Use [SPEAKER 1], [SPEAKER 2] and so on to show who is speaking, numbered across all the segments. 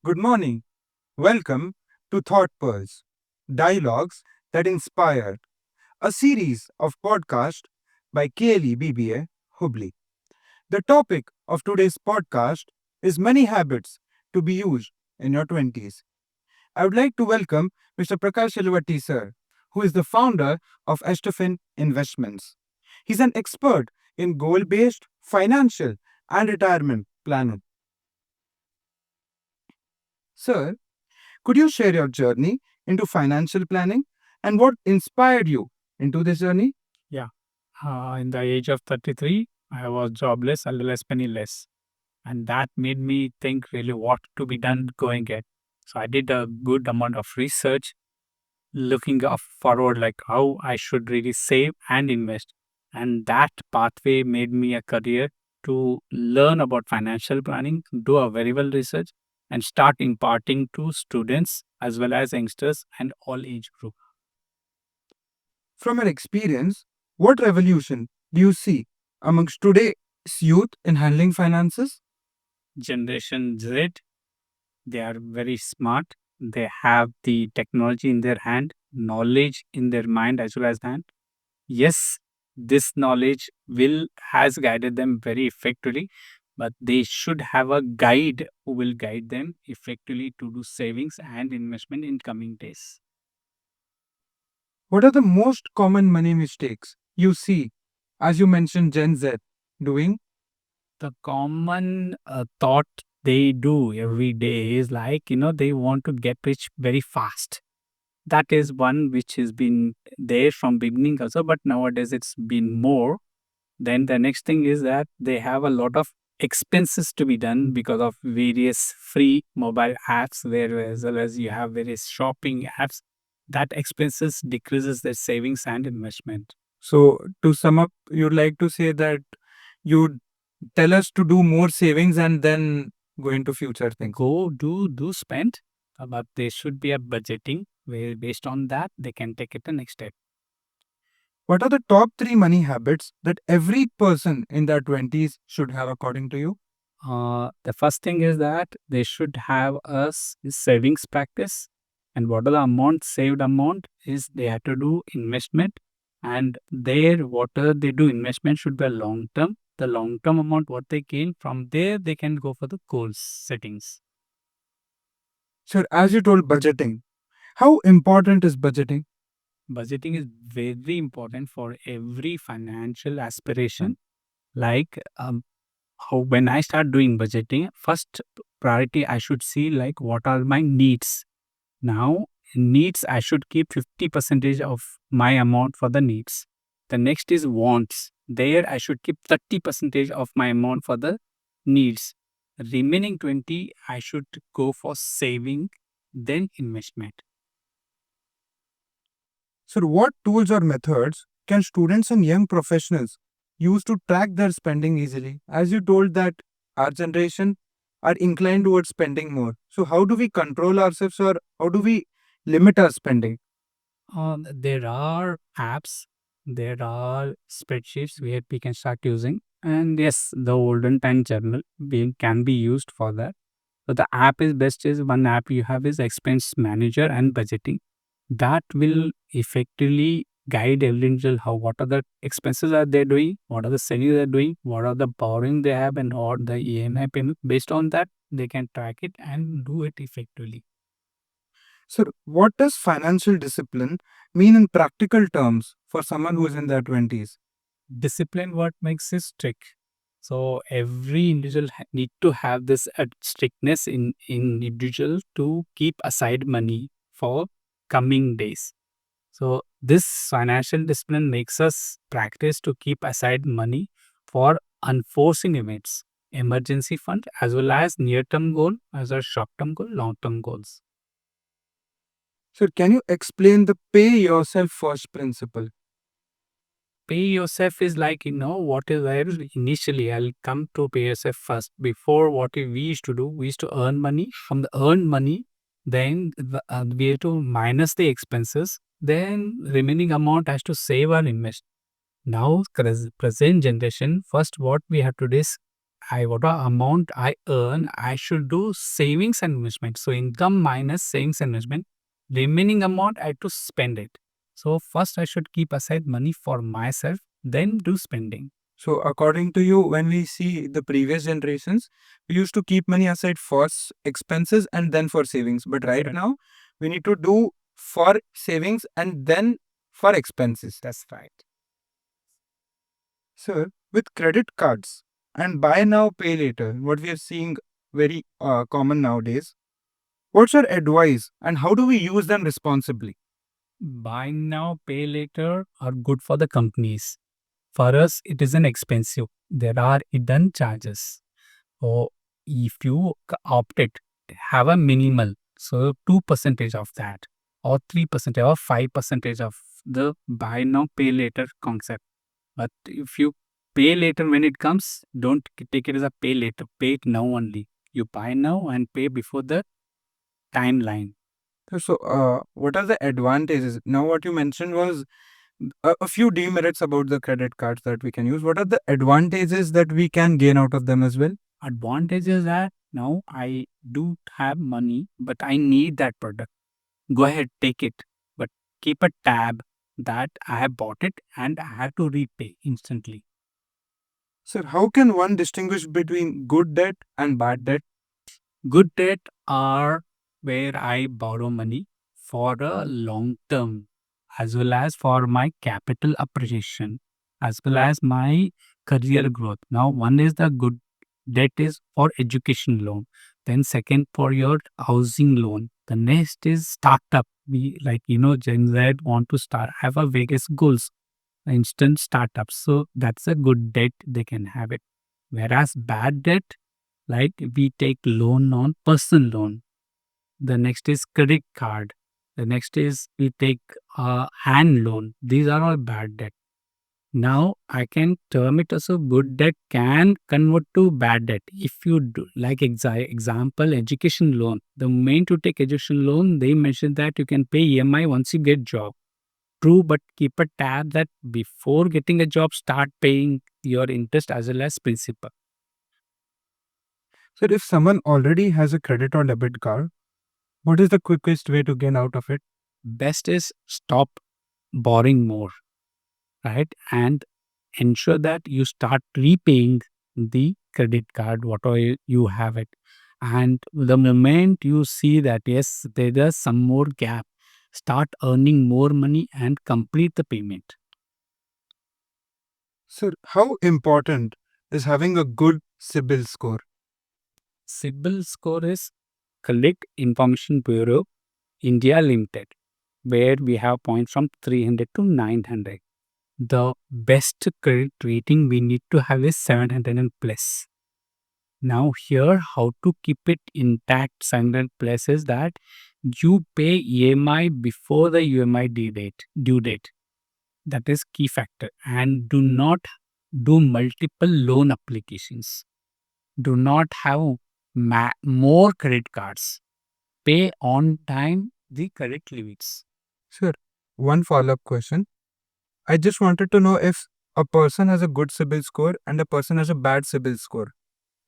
[SPEAKER 1] Good morning. Welcome to Thought Pearls, Dialogues that Inspire, a series of podcasts by KLE BBA Hubli. The topic of today's podcast is many habits to be used in your 20s. I would like to welcome Mr. Prakash Yelvati sir, who is the founder of Estafin Investments. He's an expert in goal-based financial and retirement planning. Sir, could you share your journey into financial planning and what inspired you into this journey?
[SPEAKER 2] Yeah. In the age of 33, I was jobless as well as penniless. And that made me think really what to be done going ahead. So I did a good amount of research looking forward, like how I should really save and invest. And that pathway made me a career to learn about financial planning, do a very well research, and start imparting to students as well as youngsters and all age group.
[SPEAKER 1] From your experience, what revolution do you see amongst today's youth in handling finances?
[SPEAKER 2] Generation Z, they are very smart. They have the technology in their hand, knowledge in their mind as well as hand. Yes, this knowledge will has guided them very effectively, but they should have a guide who will guide them effectively to do savings and investment in coming days.
[SPEAKER 1] What are the most common money mistakes you see, as you mentioned Gen Z, doing?
[SPEAKER 2] The common thought they do every day is like, they want to get rich very fast. That is one which has been there from beginning also, but nowadays it's been more. Then the next thing is that they have a lot of expenses to be done because of various free mobile apps, where as well as you have various shopping apps. That expenses decreases their savings and investment.
[SPEAKER 1] So, to sum up, you'd like to say that you tell us to do more savings and then go into future things.
[SPEAKER 2] Go do spend, but there should be a budgeting where based on that they can take it the next step.
[SPEAKER 1] What are the top three money habits that every person in their 20s should have, according to you?
[SPEAKER 2] The first thing is that they should have a savings practice, and what are the amount saved amount is they have to do investment, and there whatever they do investment should be a long term. The long term amount what they gain from there they can go for the goals settings.
[SPEAKER 1] Sir, as you told budgeting, how important is budgeting?
[SPEAKER 2] Budgeting is very important for every financial aspiration. Like how when I start doing budgeting, first priority I should see like what are my needs. Now, needs, I should keep 50 percentage of my amount for the needs. The next is wants. There, I should keep 30 percentage of my amount for the needs. Remaining 20, I should go for saving, then investment.
[SPEAKER 1] Sir, what tools or methods can students and young professionals use to track their spending easily? As you told that our generation are inclined towards spending more. So how do we control ourselves or how do we limit our spending?
[SPEAKER 2] There are apps, there are spreadsheets where we can start using. And yes, the olden time journal can be used for that. So the app is best is one app you have is expense manager and budgeting. That will effectively guide every individual how what are the expenses are they doing, what are the savings they're doing, what are the borrowing they have, and what the EMI payment. Based on that, they can track it and do it effectively.
[SPEAKER 1] Sir, what does financial discipline mean in practical terms for someone who is in their 20s?
[SPEAKER 2] Discipline what makes it strict. So every individual need to have this strictness in individual to keep aside money for coming days. So this financial discipline makes us practice to keep aside money for unforeseen events, emergency fund, as well as near-term goal, as well as short-term goal, long-term goals.
[SPEAKER 1] Sir, can you explain the pay yourself first principle?
[SPEAKER 2] Pay yourself is like, what is there initially. I'll come to pay yourself first. Before, what we used to do, we used to earn money. From the earned money, then we have to minus the expenses. Then remaining amount has to save or invest. Now, present generation, first what we have to do is whatever amount I earn, I should do savings and investment. So income minus savings and investment, remaining amount I have to spend it. So first I should keep aside money for myself, then do spending.
[SPEAKER 1] So, according to you, when we see the previous generations, we used to keep money aside for expenses and then for savings. But right
[SPEAKER 2] Correct.
[SPEAKER 1] now, we need to do for savings and then for expenses.
[SPEAKER 2] That's right.
[SPEAKER 1] Sir, with credit cards and buy now, pay later, what we are seeing very common nowadays, what's your advice and how do we use them responsibly?
[SPEAKER 2] Buy now, pay later are good for the companies. For us, it isn't expensive. There are hidden charges. So if you opt it, have a minimal, so 2% of that, or 3% or 5% of the buy now, pay later concept. But if you pay later when it comes, don't take it as a pay later. Pay it now only. You buy now and pay before the timeline.
[SPEAKER 1] So, what are the advantages? Now, what you mentioned was a few demerits about the credit cards that we can use. What are the advantages that we can gain out of them as well?
[SPEAKER 2] Advantage is that now I do have money, but I need that product. Go ahead, take it. But keep a tab that I have bought it and I have to repay instantly.
[SPEAKER 1] Sir, how can one distinguish between good debt and bad debt?
[SPEAKER 2] Good debt are where I borrow money for a long term, as well as for my capital appreciation, as well as my career growth. Now, one is the good debt is for education loan. Then second for your housing loan. The next is startup. We Gen Z want to start have a Vegas goals, instant startups. So that's a good debt they can have it. Whereas bad debt, like we take loan on personal loan. The next is credit card. The next is we take hand loan. These are all bad debt. Now I can term it as a good debt can convert to bad debt. If you do, like example, education loan. The moment you take education loan, they mention that you can pay EMI once you get job. True, but keep a tab that before getting a job, start paying your interest as well as principal.
[SPEAKER 1] Sir, if someone already has a credit or debit card, what is the quickest way to gain out of it?
[SPEAKER 2] Best is stop borrowing more, right? And ensure that you start repaying the credit card, whatever you have it. And the moment you see that, yes, there is some more gap, start earning more money and complete the payment.
[SPEAKER 1] Sir, how important is having a good Cibil score?
[SPEAKER 2] Cibil score is Collect Information Bureau, India Limited, where we have points from 300 to 900. The best credit rating we need to have is 700 and plus. Now here, how to keep it intact 700 plus is that you pay EMI before the UMI due date. That is key factor. And do not do multiple loan applications. Do not have more credit cards. Pay on time the credit limits.
[SPEAKER 1] Sir, one follow up question. I just wanted to know if a person has a good Cibil score and a person has a bad Cibil score.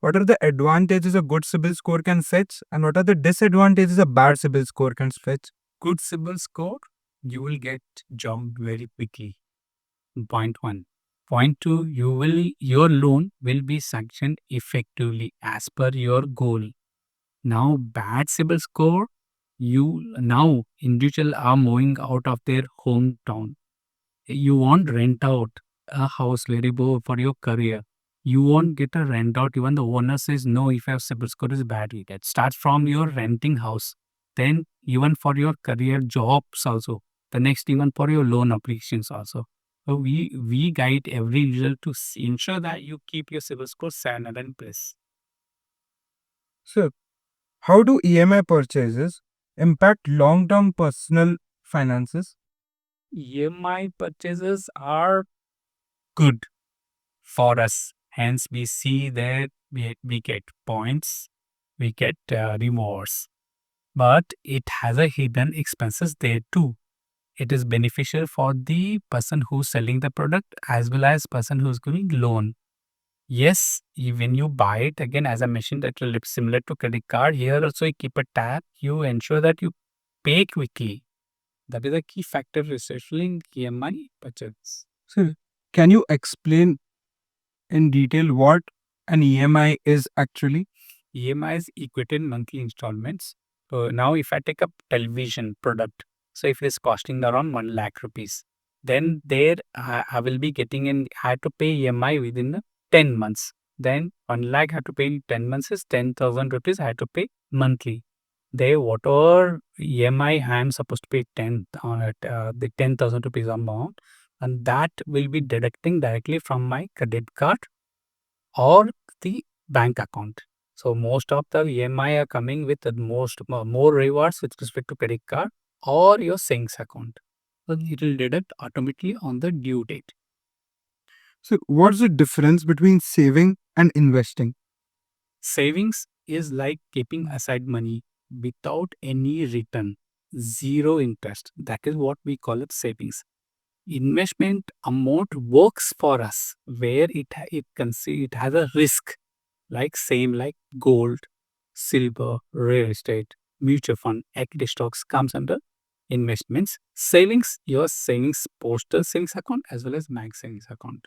[SPEAKER 1] What are the advantages a good Cibil score can fetch and what are the disadvantages a bad Cibil score can fetch?
[SPEAKER 2] Good Cibil score, you will get job very quickly. Point one. Point two, your loan will be sanctioned effectively as per your goal. Now, bad Cibil score, now individual are moving out of their hometown. You won't rent out a house variable for your career. You won't get a rent out. Even the owner says no. If your Cibil score is bad, you get start from your renting house. Then even for your career jobs also. The next even for your loan applications also. So we guide every user to ensure that you keep your Cibil score 700 plus.
[SPEAKER 1] Sir, how do EMI purchases impact long term personal finances?
[SPEAKER 2] EMI purchases are good for us. Hence, we see that we get points, we get rewards, but it has a hidden expenses there too. It is beneficial for the person who's selling the product as well as person who's giving loan. Yes, when you buy it again, as I mentioned, that will look similar to credit card. Here also, you keep a tab. You ensure that you pay quickly. That is a key factor researching EMI budgets.
[SPEAKER 1] So, can you explain in detail what an EMI is actually?
[SPEAKER 2] EMI is equated monthly installments. So now, if I take a television product, so if it is costing around 1 lakh rupees, then there I will be getting in. I have to pay EMI within 10 months. Then 1 lakh I have to pay in 10 months is 10,000 rupees. I have to pay monthly. They whatever EMI I am supposed to pay the 10,000 rupees amount, and that will be deducting directly from my credit card or the bank account. So most of the EMI are coming with the more rewards with respect to credit card or your savings account. So it will deduct automatically on the due date.
[SPEAKER 1] So, what's the difference between saving and investing?
[SPEAKER 2] Savings is like keeping aside money without any return, zero interest. That is what we call it savings. Investment amount works for us where it has a risk, like same like gold, silver, real estate, mutual fund, equity stocks comes under investments. Savings, your savings, postal savings account as well as bank savings account.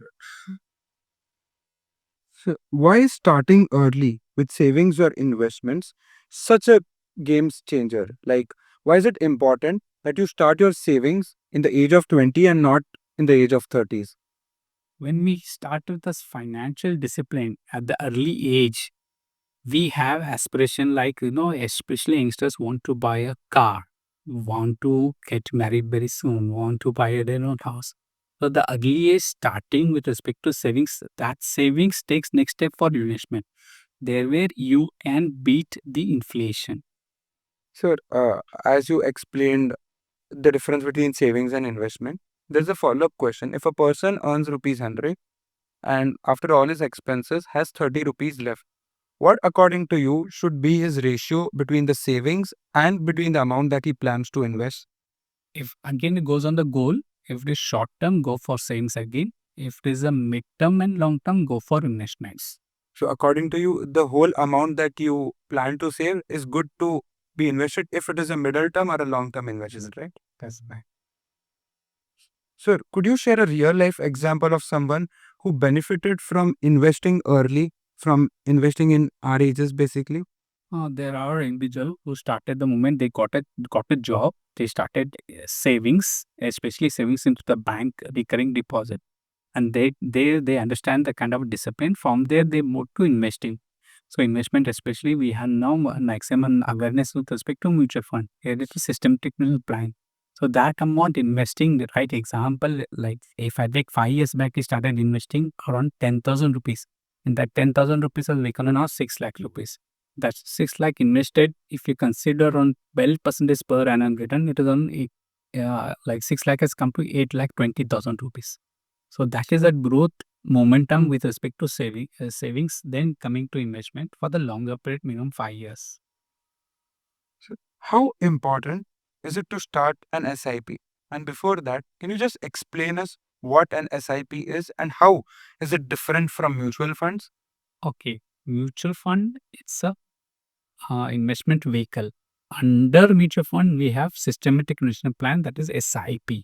[SPEAKER 1] So, why is starting early with savings or investments such a game changer? Like, why is it important that you start your savings in the age of 20 and not in the age of 30s?
[SPEAKER 2] When we start with this financial discipline at the early age, we have aspiration like, especially youngsters want to buy a car, want to get married very soon, want to buy their own house. So the early age starting with respect to savings, that savings takes next step for investment. There where you can beat the inflation.
[SPEAKER 1] Sir, as you explained the difference between savings and investment, there's a follow up question. If a person earns rupees 100 and after all his expenses has 30 rupees left, what, according to you, should be his ratio between the savings and between the amount that he plans to invest?
[SPEAKER 2] If again it goes on the goal, if it is short term, go for savings again. If it is a mid term and long term, go for investments.
[SPEAKER 1] So, according to you, the whole amount that you plan to save is good to be invested if it is a middle term or a long term investment, right?
[SPEAKER 2] That's right.
[SPEAKER 1] Sir, could you share a real life example of someone who benefited from investing early, from investing in our ages basically?
[SPEAKER 2] There are individuals who started the moment they got a job. They started savings, especially savings into the bank recurring deposit, and they understand the kind of discipline. From there, they move to investing. So investment, especially, we have now maximum awareness with respect to mutual fund. It is a systematic plan. So that amount investing, the right example, like if I take 5 years back, I started investing around 10,000 rupees. And that 10,000 rupees has become now 6 lakh rupees. That's 6 lakh invested. If you consider on 12% per annum return, it is on like 6 lakh has come to 8 lakh 20,000 rupees. So that is a growth momentum with respect to savings, then coming to investment for the longer period, minimum 5 years.
[SPEAKER 1] So, how important is it to start an SIP? And before that, can you just explain us what an SIP is and how is it different from mutual funds?
[SPEAKER 2] Okay, mutual fund, it's a investment vehicle. Under mutual fund, we have systematic investment plan, that is SIP,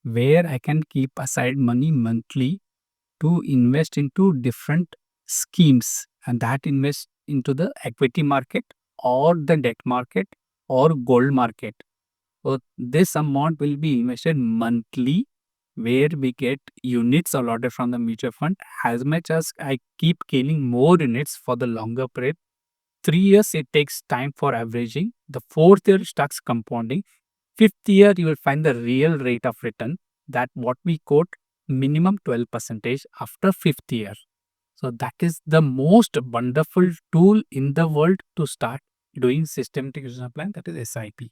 [SPEAKER 2] where I can keep aside money monthly to invest into different schemes, and that invest into the equity market or the debt market or gold market. So this amount will be invested monthly, where we get units allotted from the mutual fund. As much as I keep gaining more units for the longer period, 3 years it takes time for averaging. The fourth year starts compounding. Fifth year you will find the real rate of return, that what we quote minimum 12% after fifth year. So that is the most wonderful tool in the world to start doing systematic investment plan, that is SIP.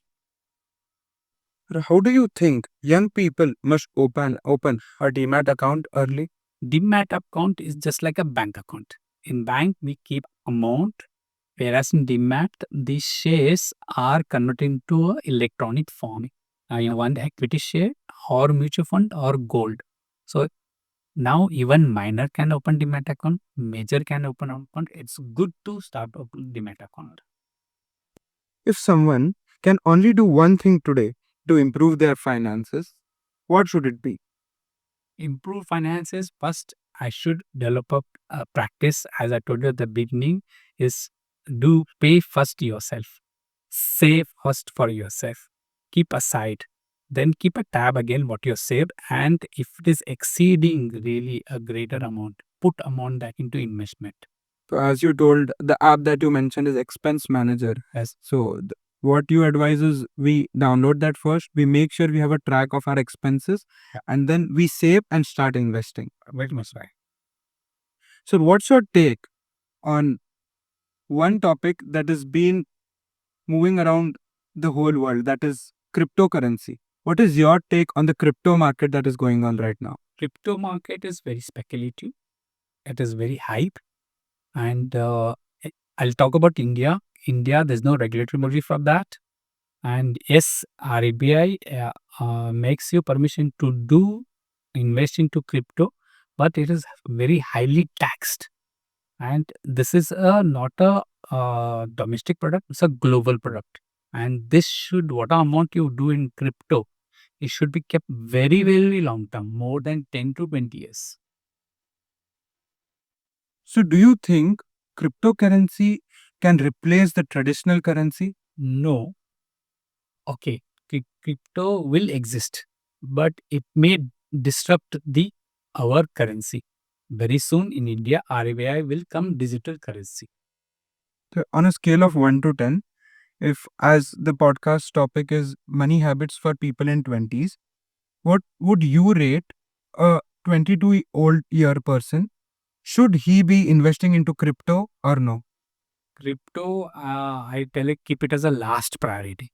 [SPEAKER 1] How do you think young people must open a demat account early?
[SPEAKER 2] Demat account is just like a bank account. In bank, we keep amount, whereas in demat, the shares are converted into a electronic form. You want equity share or mutual fund or gold. So Now even minor can open demat account, major can open account. It's good to start open demat account.
[SPEAKER 1] If someone can only do one thing today to improve their finances, what should it be?
[SPEAKER 2] Improve finances, first I should develop a practice, as I told you at the beginning, is do pay first yourself, save first for yourself, keep aside, then keep a tab again what you saved, and if it is exceeding really a greater amount, put amount that into investment.
[SPEAKER 1] So as you told, the app that you mentioned is Expense Manager.
[SPEAKER 2] Yes.
[SPEAKER 1] So what you advise is we download that first, we make sure we have a track of our expenses,
[SPEAKER 2] Yeah.
[SPEAKER 1] and then we save and start investing.
[SPEAKER 2] Very much right.
[SPEAKER 1] So what's your take on one topic that has been moving around the whole world, that is cryptocurrency? What is your take on the crypto market that is going on right now?
[SPEAKER 2] Crypto market is very speculative. It is very hype. And I'll talk about India. India, there's no regulatory body for that. And yes, RBI makes you permission to do invest into crypto, but it is very highly taxed. And this is not a domestic product; it's a global product. And this should, what amount you do in crypto, it should be kept very, very long term, more than 10 to 20 years.
[SPEAKER 1] So do you think cryptocurrency can replace the traditional currency?
[SPEAKER 2] No, okay, crypto will exist, but it may disrupt the our currency. Very soon in India, RBI will come digital currency.
[SPEAKER 1] So on a scale of 1 to 10, if as the podcast topic is money habits for people in 20s, what would you rate a 22-old year person? Should he be investing into crypto or no?
[SPEAKER 2] Crypto, I tell it, keep it as a last priority.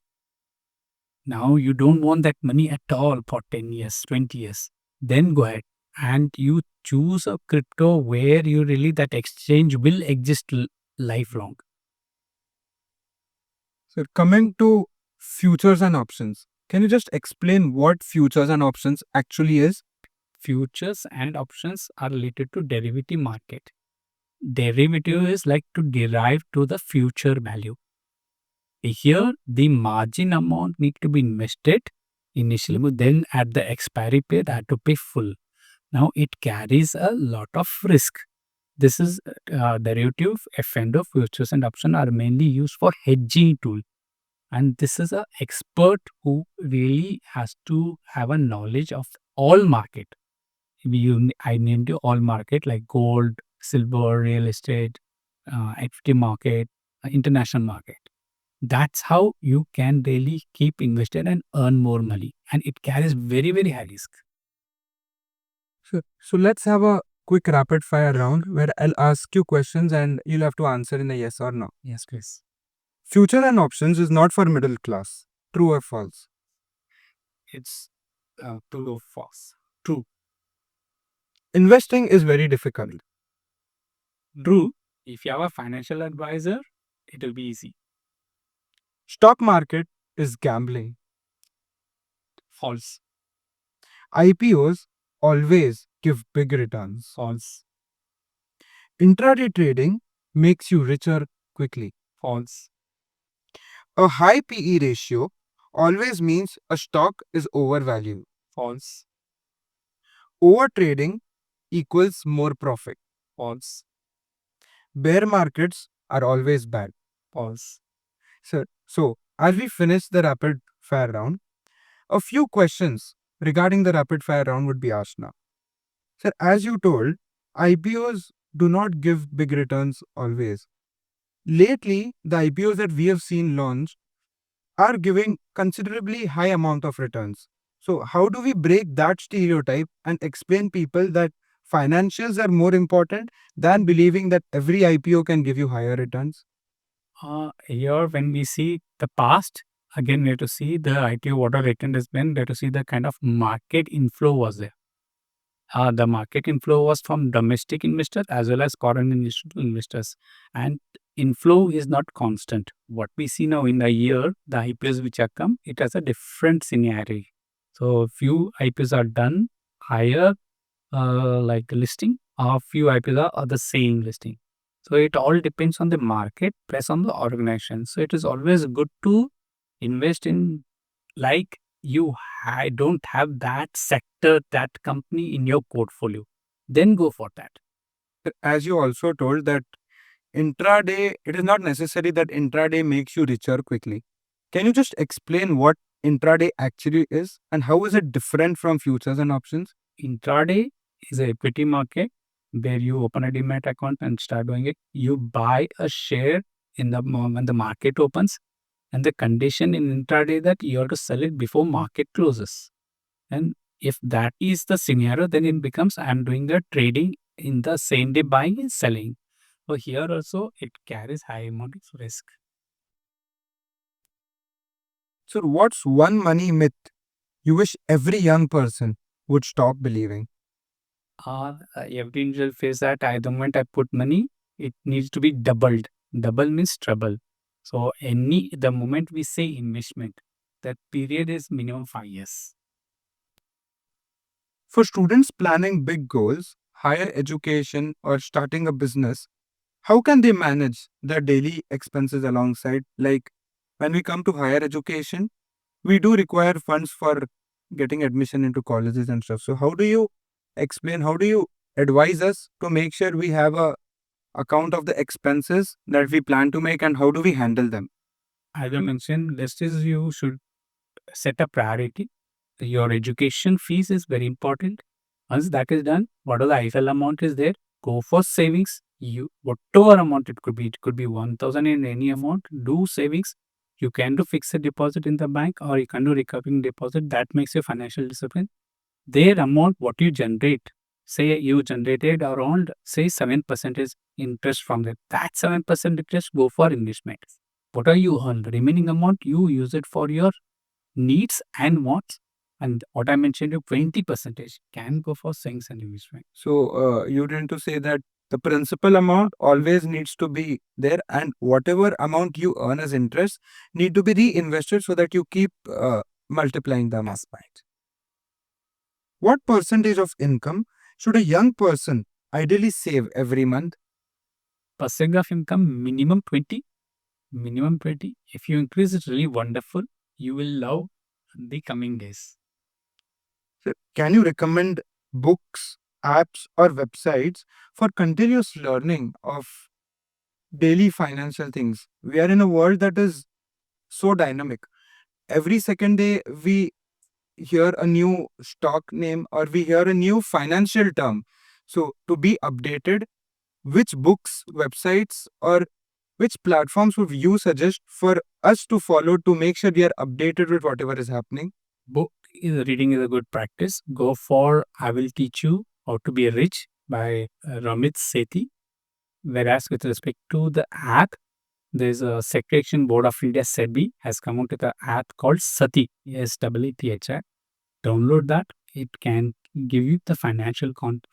[SPEAKER 2] Now you don't want that money at all for 10 years, 20 years. Then go ahead and you choose a crypto where you really that exchange will exist lifelong.
[SPEAKER 1] So coming to futures and options, can you just explain what futures and options actually is?
[SPEAKER 2] Futures and options are related to derivative market. Derivative is like to derive to the future value. Here, the margin amount need to be invested initially, but then at the expiry period, I have to pay full. Now, it carries a lot of risk. This is derivative, F&O, futures and option are mainly used for hedging tool. And this is a expert who really has to have a knowledge of all market. I named you all market like gold, silver, real estate, equity market, international market. That's how you can really keep invested and earn more money. And it carries very, very high risk.
[SPEAKER 1] So let's have a quick rapid fire round where I'll ask you questions and you'll have to answer in a yes or no.
[SPEAKER 2] Yes, please.
[SPEAKER 1] Future and options is not for middle class. True or false?
[SPEAKER 2] It's true or false. True.
[SPEAKER 1] Investing is very difficult.
[SPEAKER 2] True. If you have a financial advisor, it will be easy.
[SPEAKER 1] Stock market is gambling.
[SPEAKER 2] False.
[SPEAKER 1] IPOs always give big returns.
[SPEAKER 2] False.
[SPEAKER 1] Intraday trading makes you richer quickly.
[SPEAKER 2] False.
[SPEAKER 1] A high PE ratio always means a stock is overvalued.
[SPEAKER 2] False.
[SPEAKER 1] Overtrading equals more profit.
[SPEAKER 2] False.
[SPEAKER 1] Bear markets are always bad.
[SPEAKER 2] False.
[SPEAKER 1] So as we finish the rapid fire round, a few questions regarding the rapid fire round would be asked now. Sir, as you told, IPOs do not give big returns always. Lately, the IPOs that we have seen launch are giving considerably high amount of returns. So how do we break that stereotype and explain people that financials are more important than believing that every IPO can give you higher returns?
[SPEAKER 2] Here, when we see the past, again, we have to see the IPO water return has been, we have to see the kind of market inflow was there. The market inflow was from domestic investors as well as foreign institutional investors. And inflow is not constant. What we see now in a year, the IPOs which are come, it has a different scenario. So few IPOs are done higher like listing, a few IPOs are the same listing. So it all depends on the market plus on the organization. So it is always good to invest in, like, you don't have that sector, that company in your portfolio, then go for that.
[SPEAKER 1] As you also told that intraday, it is not necessary that intraday makes you richer quickly. Can you just explain what intraday actually is and how is it different from futures and options?
[SPEAKER 2] Intraday is a equity market where you open a demat account and start doing it. You buy a share in the when the market opens, and the condition in intraday that you have to sell it before market closes. And if that is the scenario, then it becomes I'm doing the trading in the same day buying and selling. So here also it carries high amount of risk.
[SPEAKER 1] So, what's one money myth you wish every young person would stop believing?
[SPEAKER 2] Every individual face that the moment I put money, it needs to be doubled. Double means trouble. So the moment we say investment, that period is minimum 5 years.
[SPEAKER 1] For students planning big goals, higher education, or starting a business, how can they manage their daily expenses alongside? Like when we come to higher education, we do require funds for getting admission into colleges and stuff. So, how do you explain, how do you advise us to make sure we have a account of the expenses that we plan to make and how do we handle them?
[SPEAKER 2] As I mentioned, this is you should set a priority. Your education fees is very important. Once that is done, whatever the IFL amount is there, go for savings. You whatever amount it could be 1,000 in any amount. Do savings. You can do fixed deposit in the bank, or you can do recurring deposit. That makes you financial discipline. Their amount, what you generate, say you generated around say 7% is interest from that. That 7% interest go for investment. What are you earn? The remaining amount you use it for your needs and wants. And what I mentioned, you 20% can go for savings and investment.
[SPEAKER 1] So, you tend to say that the principal amount always needs to be there, and whatever amount you earn as interest need to be reinvested so that you keep multiplying the amount.
[SPEAKER 2] Right.
[SPEAKER 1] What percentage of income should a young person ideally save every month?
[SPEAKER 2] Percent of income minimum 20. Minimum 20. If you increase it, really wonderful. You will love the coming days.
[SPEAKER 1] So, can you recommend books, apps, or websites for continuous learning of daily financial things? We are in a world that is so dynamic. Every second day, we hear a new stock name or we hear a new financial term. So, to be updated, which books, websites, or which platforms would you suggest for us to follow to make sure we are updated with whatever is happening?
[SPEAKER 2] Book is reading is a good practice. Go for I Will Teach You How to Be Rich by Ramit Sethi. Whereas with respect to the app, there's a Securitation Board of India SEBI has come out with an app called Sati, SEETHI. Download that. It can give you the financial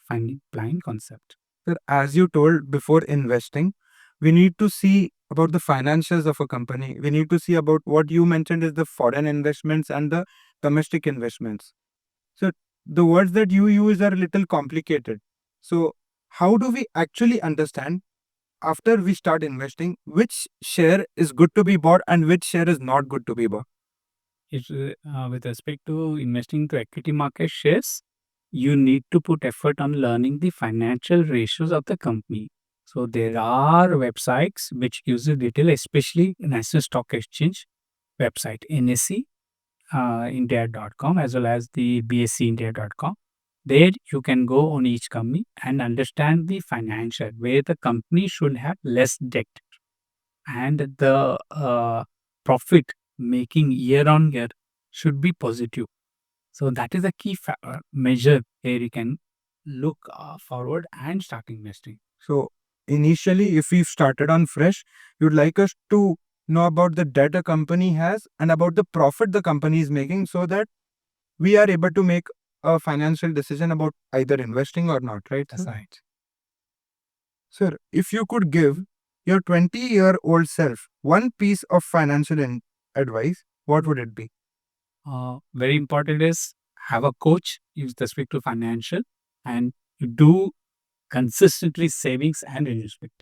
[SPEAKER 2] planning concept.
[SPEAKER 1] Sir, as you told before investing, we need to see about the financials of a company. We need to see about what you mentioned is the foreign investments and the domestic investments. So the words that you use are a little complicated. So how do we actually understand after we start investing which share is good to be bought and which share is not good to be bought?
[SPEAKER 2] With respect to investing into equity market shares, you need to put effort on learning the financial ratios of the company. So there are websites which gives you detail, especially National Stock Exchange website, NSE India.com, as well as the BSC India.com. There you can go on each company and understand the financial, where the company should have less debt and the profit making year on year should be positive. So that is a key measure where you can look forward and start investing.
[SPEAKER 1] So initially, if we've started on fresh, you'd like us to know about the debt a company has and about the profit the company is making so that we are able to make a financial decision about either investing or not, right?
[SPEAKER 2] That's right.
[SPEAKER 1] Sir, if you could give your 20-year-old self one piece of financial advice, what would it be?
[SPEAKER 2] Very important is have a coach with respect to financial. and do consistently savings and investment.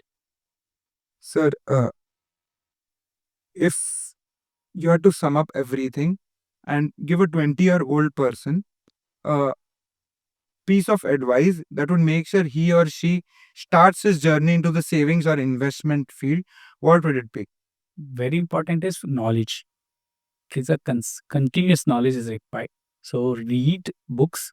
[SPEAKER 1] Sir, if you had to sum up everything and give a 20-year-old person a piece of advice that would make sure he or she starts his journey into the savings or investment field, what would it be?
[SPEAKER 2] Very important is knowledge. It's a continuous knowledge is required. So read books,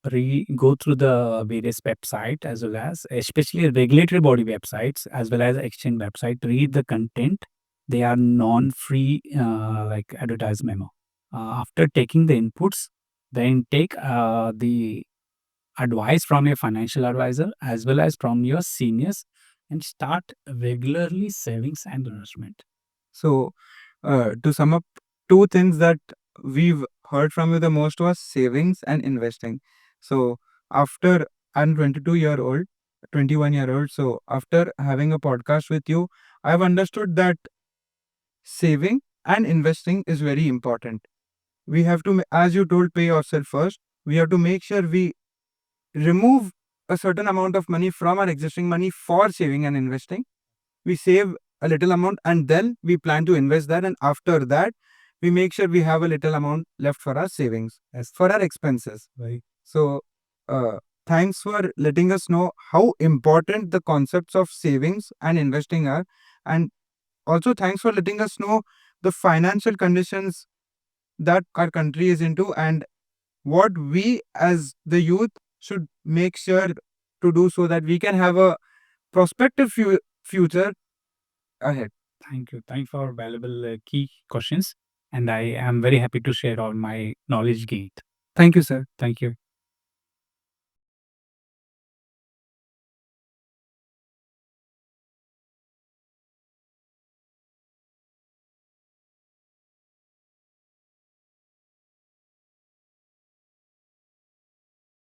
[SPEAKER 2] go through the various website as well as especially regulatory body websites as well as exchange website. Read the content. They are non-free like advertise memo. After taking the inputs, then take the advice from your financial advisor as well as from your seniors and start regularly savings and investment.
[SPEAKER 1] So, to sum up, two things that we've heard from you the most was savings and investing. So, after I'm 22-year-old, 21-year-old, so after having a podcast with you, I've understood that saving and investing is very important. We have to, as you told, pay yourself first. We have to make sure we remove a certain amount of money from our existing money for saving and investing. We save a little amount and then we plan to invest that. And after that, we make sure we have a little amount left for our savings, as for our expenses. Right. So, uh, thanks for letting us know how important the concepts of savings and investing are. And also, thanks for letting us know the financial conditions that our country is into and what we as the youth should make sure to do so that we can have a prospective future ahead.
[SPEAKER 2] Thank you. Thank you for valuable key questions. And I am very happy to share all my knowledge gained.
[SPEAKER 1] Thank you, sir.
[SPEAKER 2] Thank you.